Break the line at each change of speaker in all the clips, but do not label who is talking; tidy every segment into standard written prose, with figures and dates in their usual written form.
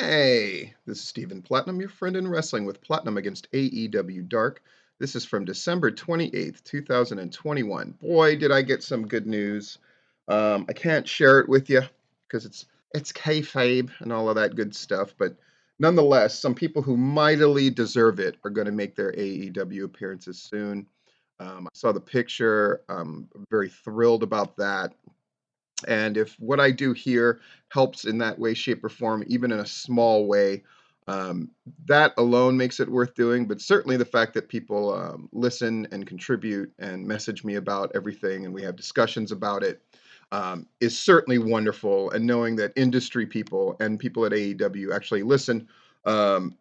Hey, this is Stephen Platinum, your friend in wrestling with Platinum against AEW Dark. This is from December 28th, 2021. Boy, did I get some good news. I can't share it with you because it's kayfabe and all of that good stuff, but nonetheless, some people who mightily deserve it are going to make their AEW appearances soon. I saw the picture. I'm very thrilled about that. And if what I do here helps in that way, shape, or form, even in a small way, um, that alone makes it worth doing. But certainly the fact that people listen and contribute and message me about everything and we have discussions about it is certainly wonderful. And knowing that industry people and people at AEW actually listen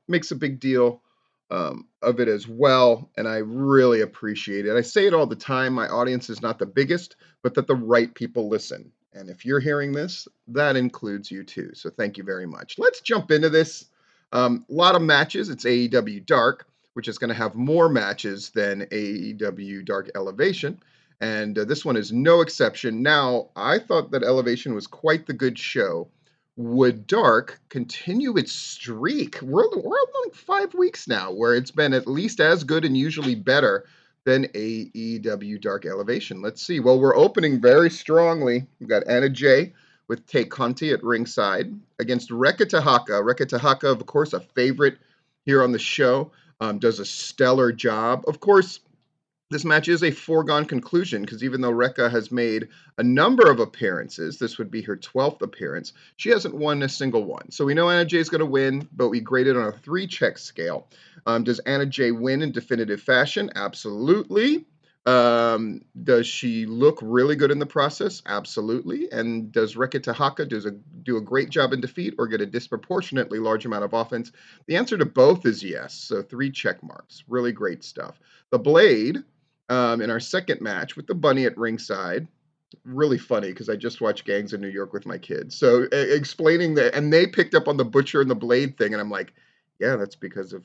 makes a big deal of it as well. And I really appreciate it. I say it all the time. My audience is not the biggest, but that the right people listen. And if you're hearing this, that includes you too. So thank you very much. Let's jump into this. A lot of matches. It's AEW Dark, which is going to have more matches than AEW Dark Elevation. And this one is no exception. Now, I thought that Elevation was quite the good show. Would Dark continue its streak? We're on like 5 weeks now where it's been at least as good and usually better than AEW Dark Elevation. Let's see. Well, we're opening very strongly. We've got Anna Jay with Tehaka at ringside against Reka Tehaka. Reka Tehaka, of course, a favorite here on the show, does a stellar job. Of course, this match is a foregone conclusion because even though Reka has made a number of appearances, this would be her 12th appearance, she hasn't won a single one. So we know Anna Jay is going to win, but we grade it on a 3-check scale. Does Anna Jay win in definitive fashion? Absolutely. Does she look really good in the process? Absolutely. And does Reka Tehaka do a great job in defeat or get a disproportionately large amount of offense? The answer to both is yes. So 3 check marks. Really great stuff. The Blade in our second match with the bunny at ringside. Really funny because I just watched Gangs of New York with my kids. So explaining that, and they picked up on the Butcher and the Blade thing, and I'm like, yeah, that's because of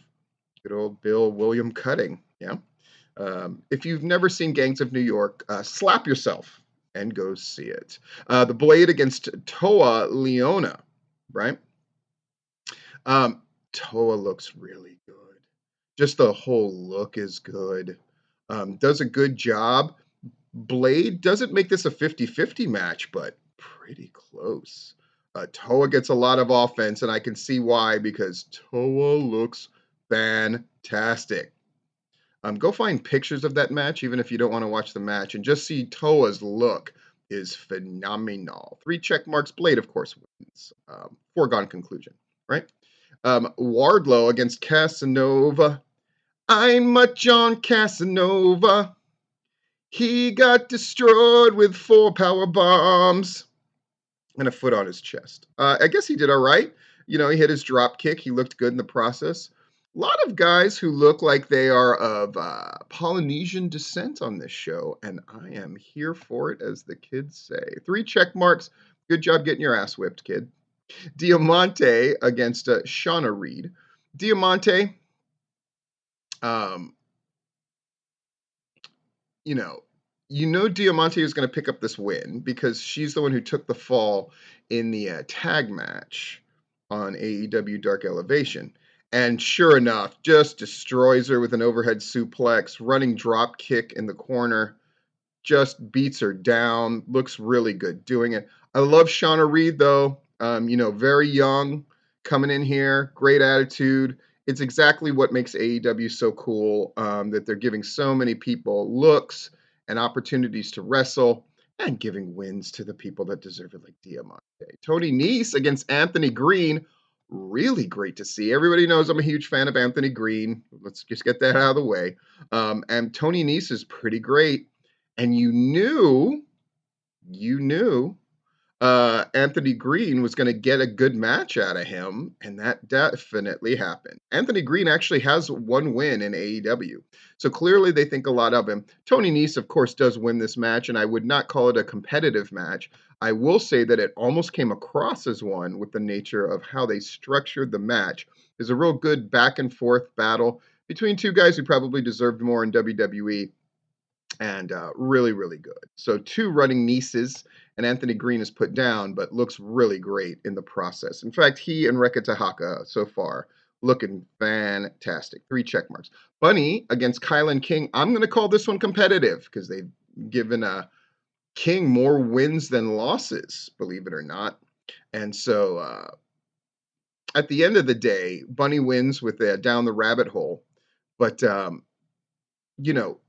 good old Bill William Cutting. Yeah. If you've never seen Gangs of New York, slap yourself and go see it. The Blade against Toa Leona, right? Toa looks really good. Just the whole look is good. Does a good job. Blade doesn't make this a 50-50 match, but pretty close. Toa gets a lot of offense, and I can see why, because Toa looks fantastic. Go find pictures of that match, even if you don't want to watch the match, and just see Toa's look is phenomenal. 3 check marks. Blade, of course, wins. Foregone conclusion, right? Wardlow against Casanova. I'm much on Casanova. He got destroyed with 4 power bombs and a foot on his chest. I guess he did all right. You know, he hit his drop kick. He looked good in the process. A lot of guys who look like they are of Polynesian descent on this show, and I am here for it, as the kids say. 3 check marks. Good job getting your ass whipped, kid. Diamante against Shauna Reed. Diamante, um, you know, Diamante is going to pick up this win because she's the one who took the fall in the tag match on AEW Dark Elevation. And sure enough, just destroys her with an overhead suplex, running drop kick in the corner, just beats her down, looks really good doing it. I love Shauna Reed, though. Very young, coming in here, great attitude. It's exactly what makes AEW so cool, that they're giving so many people looks and opportunities to wrestle and giving wins to the people that deserve it, like Diamante. Tony Nese against Anthony Greene. Really great to see. Everybody knows I'm a huge fan of Anthony Greene. Let's just get that out of the way. And Tony Nese is pretty great. And you knew Anthony Greene was going to get a good match out of him, and that definitely happened. Anthony Greene actually has 1 win in AEW, so clearly they think a lot of him. Tony Nese, of course, does win this match, and I would not call it a competitive match. I will say that it almost came across as one with the nature of how they structured the match. There's a real good back and forth battle between 2 guys who probably deserved more in WWE. and really, really good. So 2 running nieces, and Anthony Greene is put down, but looks really great in the process. In fact, he and Reka Tehaka so far looking fantastic. 3 check marks. Bunny against Kilynn King. I'm going to call this one competitive because they've given King more wins than losses, believe it or not. And so at the end of the day, Bunny wins with a down the rabbit hole. But the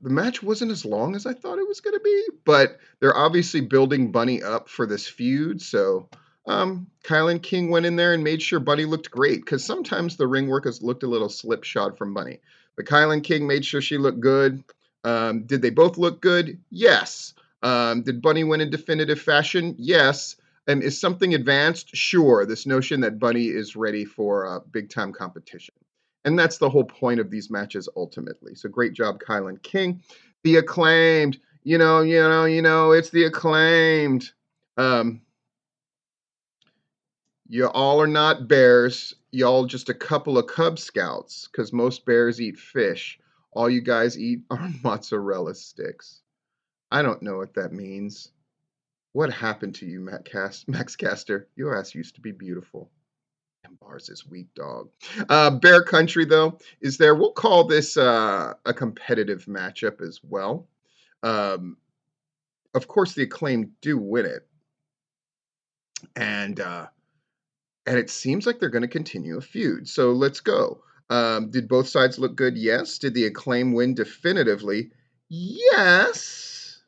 match wasn't as long as I thought it was going to be, but they're obviously building Bunny up for this feud. So Kilynn King went in there and made sure Bunny looked great, because sometimes the ring work has looked a little slipshod from Bunny. But Kilynn King made sure she looked good. Did they both look good? Yes. Did Bunny win in definitive fashion? Yes. And is something advanced? Sure. This notion that Bunny is ready for big time competition. And that's the whole point of these matches ultimately. So great job, Kilynn King. The Acclaimed, it's the Acclaimed. You all are not bears. Y'all just a couple of Cub Scouts, because most bears eat fish. All you guys eat are mozzarella sticks. I don't know what that means. What happened to you, Max Caster? Your ass used to be beautiful. And bars is weak, dog. Bear Country, though, is there. We'll call this a competitive matchup as well. Um, of course, the Acclaimed do win it, and it seems like they're going to continue a feud. So let's go. Did both sides look good? Yes. Did the Acclaim win definitively? Yes.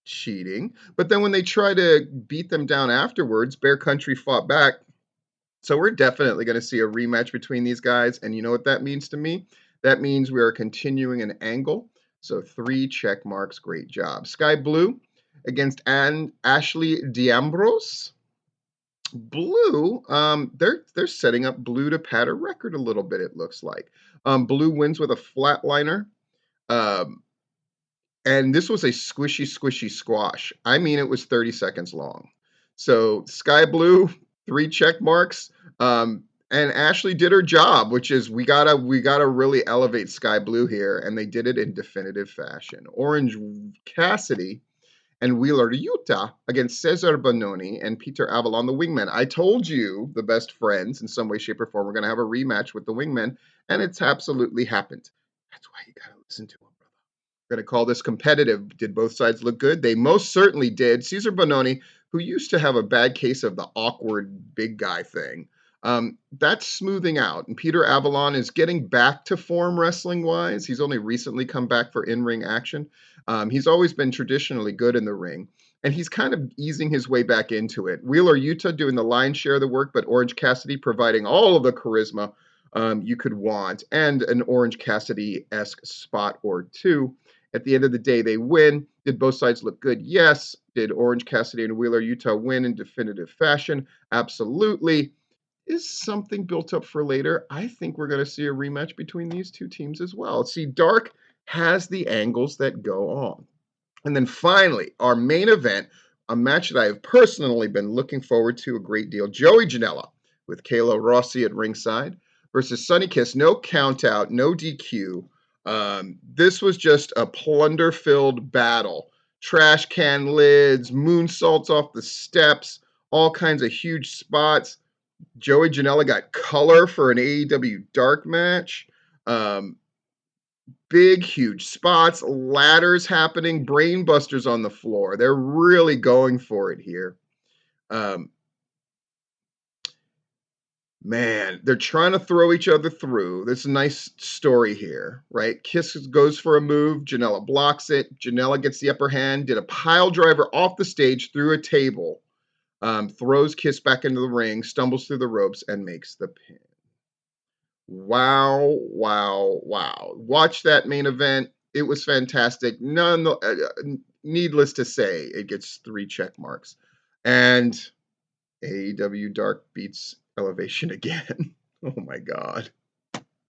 Cheating. But then when they try to beat them down afterwards, Bear Country fought back. So we're definitely going to see a rematch between these guys. And you know what that means to me? That means we are continuing an angle. So 3 check marks. Great job. Sky Blue against Ashley D'Ambrose. Blue, they're setting up Blue to pad a record a little bit, it looks like. Blue wins with a flatliner. And this was a squishy squash. I mean, it was 30 seconds long. So Sky Blue, 3 check marks. And Ashley did her job, which is we gotta really elevate Sky Blue here, and they did it in definitive fashion. Orange Cassidy and Wheeler Yuta against Cesar Bononi and Peter Avalon, the Wingmen. I told you, the best friends, in some way, shape, or form, we're going to have a rematch with the Wingmen, and it's absolutely happened. That's why you got to listen to them, brother. We're going to call this competitive. Did both sides look good? They most certainly did. Cesar Bononi, who used to have a bad case of the awkward big guy thing, that's smoothing out. And Peter Avalon is getting back to form wrestling-wise. He's only recently come back for in-ring action. He's always been traditionally good in the ring, and he's kind of easing his way back into it. Wheeler Yuta doing the lion's share of the work, but Orange Cassidy providing all of the charisma you could want, and an Orange Cassidy-esque spot or two. At the end of the day, they win. Did both sides look good? Yes. Did Orange Cassidy and Wheeler Yuta win in definitive fashion? Absolutely. Is something built up for later? I think we're going to see a rematch between these two teams as well. See, Dark has the angles that go on. And then finally, our main event, a match that I have personally been looking forward to a great deal. Joey Janela with Kayla Rossi at ringside versus Sonny Kiss. No count out, no DQ. This was just a plunder-filled battle. Trash can lids, moonsaults off the steps, all kinds of huge spots. Joey Janela got color for an AEW Dark match. Big, huge spots, ladders happening, brain busters on the floor. They're really going for it here. Man, they're trying to throw each other through. There's a nice story here, right? Kiss goes for a move. Janela blocks it. Janela gets the upper hand, did a pile driver off the stage through a table, throws Kiss back into the ring, stumbles through the ropes, and makes the pin. Wow, wow, wow. Watch that main event. It was fantastic. Needless to say, it gets 3 check marks. And AEW Dark beats Elevation again. Oh my God.